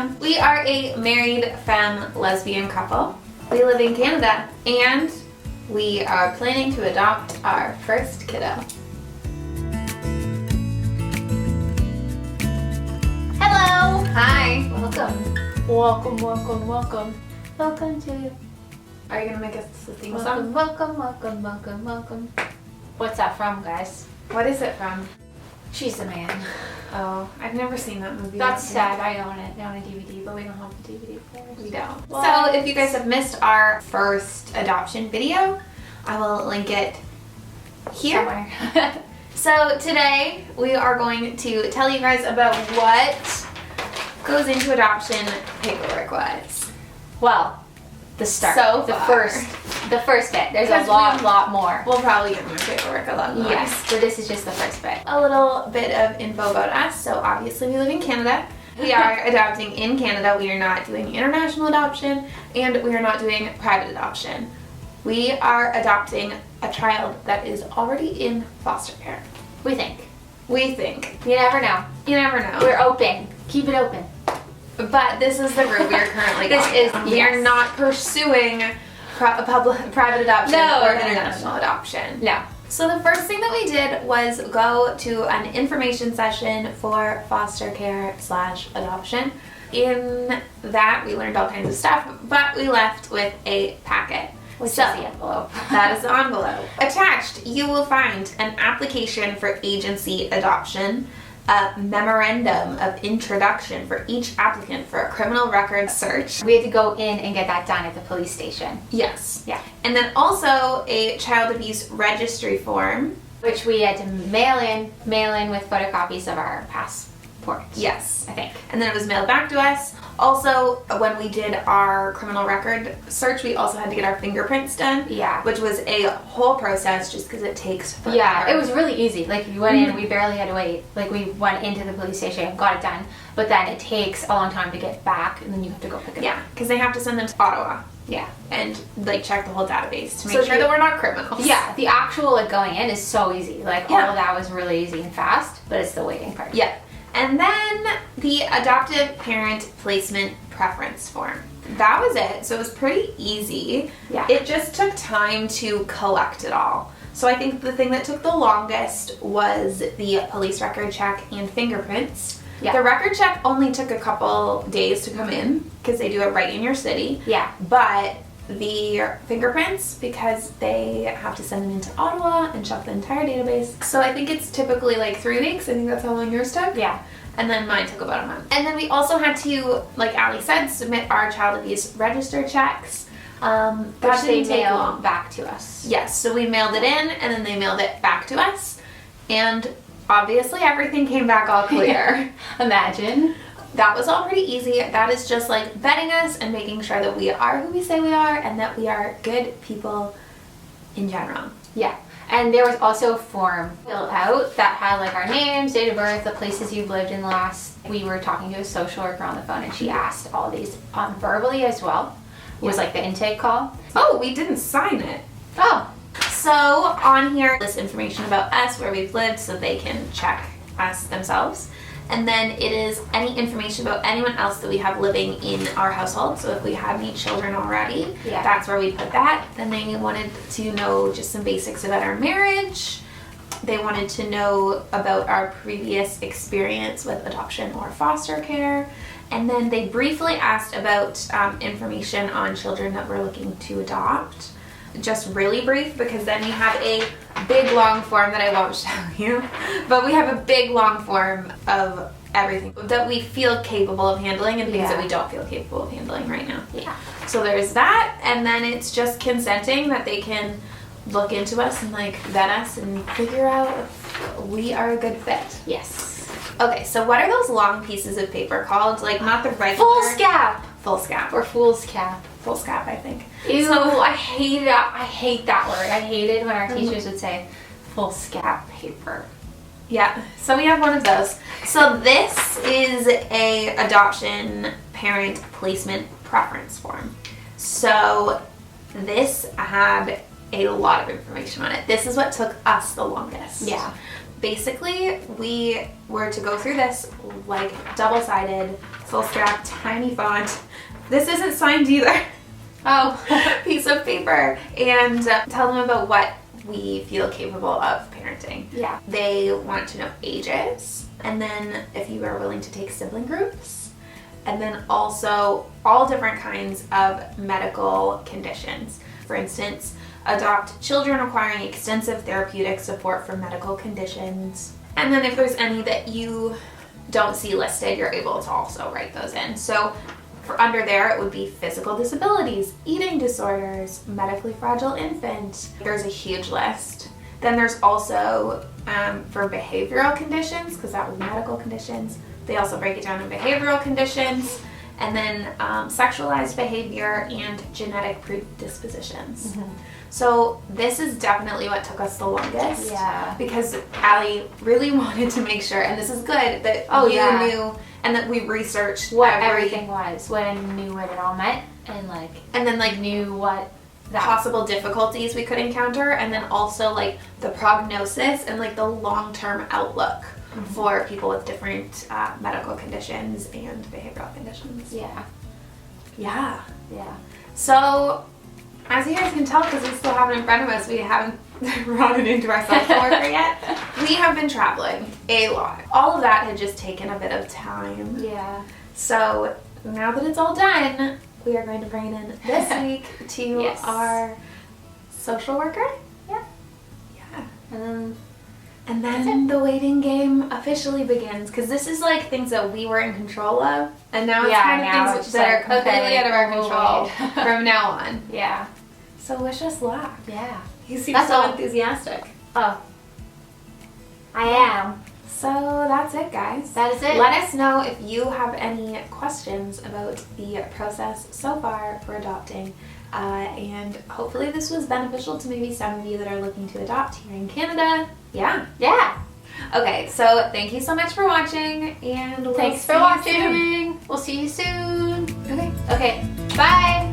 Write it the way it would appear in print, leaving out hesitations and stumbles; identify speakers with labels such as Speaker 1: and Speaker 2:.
Speaker 1: welcome. We are a married femme lesbian couple. We live in Canada and we are planning to adopt our first kiddo. Hello! Hi! Welcome.
Speaker 2: Welcome, welcome, welcome.
Speaker 1: Welcome to... Are you gonna make us a theme song?
Speaker 2: Welcome, welcome, welcome, welcome. What's that from, guys?
Speaker 1: What is it from?
Speaker 2: She's the Man.
Speaker 1: Oh, I've never seen that movie.
Speaker 2: That's sad. I own it on a DVD, but we don't have the DVD players.
Speaker 1: We don't.
Speaker 2: What?
Speaker 1: So if you guys have missed our first adoption video, I will link it here.
Speaker 2: Somewhere.
Speaker 1: So today we are going to tell you guys about what goes into adoption paperwork-wise.
Speaker 2: Well, the start.
Speaker 1: So
Speaker 2: the
Speaker 1: far.
Speaker 2: the first bit. There's a lot more.
Speaker 1: We'll probably get more paperwork a lot more.
Speaker 2: Yes, so this is just the first bit.
Speaker 1: A little bit of info about us. So obviously we live in Canada. We are adopting in Canada. We are not doing international adoption and we are not doing private adoption. We are adopting a child that is already in foster care.
Speaker 2: We think.
Speaker 1: We think.
Speaker 2: You never know.
Speaker 1: You never know.
Speaker 2: We're open. Keep it open.
Speaker 1: But this is the route we are currently
Speaker 2: This
Speaker 1: going
Speaker 2: is-
Speaker 1: down. We are
Speaker 2: yes.
Speaker 1: not pursuing private adoption
Speaker 2: No,
Speaker 1: or
Speaker 2: no, no,
Speaker 1: international adoption.
Speaker 2: No.
Speaker 1: So the first thing that we did was go to an information session for foster care / adoption. In that, we learned all kinds of stuff, but we left with a packet.
Speaker 2: Which
Speaker 1: So,
Speaker 2: is the envelope.
Speaker 1: that is the envelope. Attached, you will find an application for agency adoption, a memorandum of introduction for each applicant for a criminal record search.
Speaker 2: We had to go in and get that done at the police station.
Speaker 1: Yes.
Speaker 2: Yeah.
Speaker 1: And then also a child abuse registry form.
Speaker 2: Which we had to mail in with photocopies of our passports.
Speaker 1: Yes.
Speaker 2: I think.
Speaker 1: And then it was mailed back to us. Also, when we did our criminal record search, we also had to get our fingerprints done.
Speaker 2: Yeah.
Speaker 1: Which was a whole process just because it takes forever.
Speaker 2: Yeah, it was really easy. Like, we went in, we barely had to wait. Like, we went into the police station, got it done, but then it takes a long time to get back, and then you have to go pick it up.
Speaker 1: Yeah, because they have to send them to Ottawa
Speaker 2: Yeah.
Speaker 1: and like check the whole database to make
Speaker 2: So
Speaker 1: sure that we're not criminals.
Speaker 2: Yeah, the actual, like, going in is so easy. Like,
Speaker 1: Yeah.
Speaker 2: all of that was really easy and fast, but it's the waiting part.
Speaker 1: Yeah. And then the adoptive parent placement preference form. That was it. So it was pretty easy.
Speaker 2: Yeah.
Speaker 1: It just took time to collect it all. So I think the thing that took the longest was the police record check and fingerprints.
Speaker 2: Yeah.
Speaker 1: The record check only took a couple days to come in because they do it right in your city.
Speaker 2: Yeah.
Speaker 1: But the fingerprints, because they have to send them into Ottawa and check the entire database. So I think it's typically like 3 weeks. I think that's how long yours took.
Speaker 2: Yeah.
Speaker 1: And then mine took about a month. And then we also had to, like Allie said, submit our child abuse register checks.
Speaker 2: Which
Speaker 1: That
Speaker 2: they
Speaker 1: didn't take
Speaker 2: mail
Speaker 1: long.
Speaker 2: back to us.
Speaker 1: Yes, so we mailed it in and then they mailed it back to us. And obviously everything came back all clear.
Speaker 2: Imagine.
Speaker 1: That was all pretty easy. That is just like vetting us and making sure that we are who we say we are and that we are good people in general.
Speaker 2: Yeah. And there was also a form filled out that had, like, our names, date of birth, the places you've lived in the last. We were talking to a social worker on the phone and she asked all these verbally as well. It was like the intake call.
Speaker 1: Oh, we didn't sign it.
Speaker 2: Oh.
Speaker 1: So on here, this information about us, where we've lived, so they can check us themselves. And then it is any information about anyone else that we have living in our household. So if we have any children already,
Speaker 2: Yeah.
Speaker 1: that's where we put that. Then they wanted to know just some basics about our marriage. They wanted to know about our previous experience with adoption or foster care. And then they briefly asked about information on children that we're looking to adopt. Just really brief, because then we have a big long form that I won't show you, but we have a big long form of everything that we feel capable of handling and things that we don't feel capable of handling right now.
Speaker 2: Yeah.
Speaker 1: So there's that, and then it's just consenting that they can look into us and like vet us and figure out if we are a good fit.
Speaker 2: Yes.
Speaker 1: Okay, so what are those long pieces of paper called? Like, not the regular...
Speaker 2: Foolscap.
Speaker 1: Foolscap.
Speaker 2: Or fool's cap.
Speaker 1: Foolscap, I think.
Speaker 2: Ew,
Speaker 1: So-
Speaker 2: I hate that. I hate that word. I hated when our teachers would say foolscap paper.
Speaker 1: Yeah, so we have one of those. So this is a adoption parent placement preference form. So this had a lot of information on it. This is what took us the longest.
Speaker 2: Yeah.
Speaker 1: basically, we were to go through this like double-sided, full stack, tiny font. This isn't signed either.
Speaker 2: Oh.
Speaker 1: Piece of paper, and tell them about what we feel capable of parenting.
Speaker 2: Yeah.
Speaker 1: They want to know ages, and then if you are willing to take sibling groups, and then also all different kinds of medical conditions. For instance, adopt children requiring extensive therapeutic support for medical conditions. And then if there's any that you don't see listed, you're able to also write those in. So for under there, it would be physical disabilities, eating disorders, medically fragile infant. There's a huge list. Then there's also for behavioral conditions, because that would be medical conditions. They also break it down in behavioral conditions, and then sexualized behavior and genetic predispositions. Mm-hmm. So this is definitely what took us the longest.
Speaker 2: Yeah.
Speaker 1: Because Allie really wanted to make sure, and this is good, that you knew and that we researched
Speaker 2: what everything was, what I knew what it all meant, and then knew what
Speaker 1: the possible difficulties we could encounter, and then also like the prognosis and like the long-term outlook for people with different medical conditions and behavioral conditions. Yeah. So as you guys can tell, because we still have it in front of us, we haven't brought it into our social worker yet. We have been traveling a lot. All of that had just taken a bit of time.
Speaker 2: Yeah.
Speaker 1: So now that it's all done, we are going to bring it in this week to our social worker.
Speaker 2: Yeah.
Speaker 1: And then the waiting game officially begins, because this is like things that we were in control of, and now it's kind of things that are completely out of our control from now on.
Speaker 2: Yeah.
Speaker 1: So wish us luck.
Speaker 2: Yeah.
Speaker 1: You seem so enthusiastic.
Speaker 2: Oh. I am.
Speaker 1: So that's it, guys.
Speaker 2: That is it.
Speaker 1: Let us know if you have any questions about the process so far for adopting. And hopefully this was beneficial to maybe some of you that are looking to adopt here in Canada. Yeah. Okay, so thank you so much for watching, and
Speaker 2: Thanks for watching. We'll see you soon.
Speaker 1: Okay.
Speaker 2: Okay. Bye.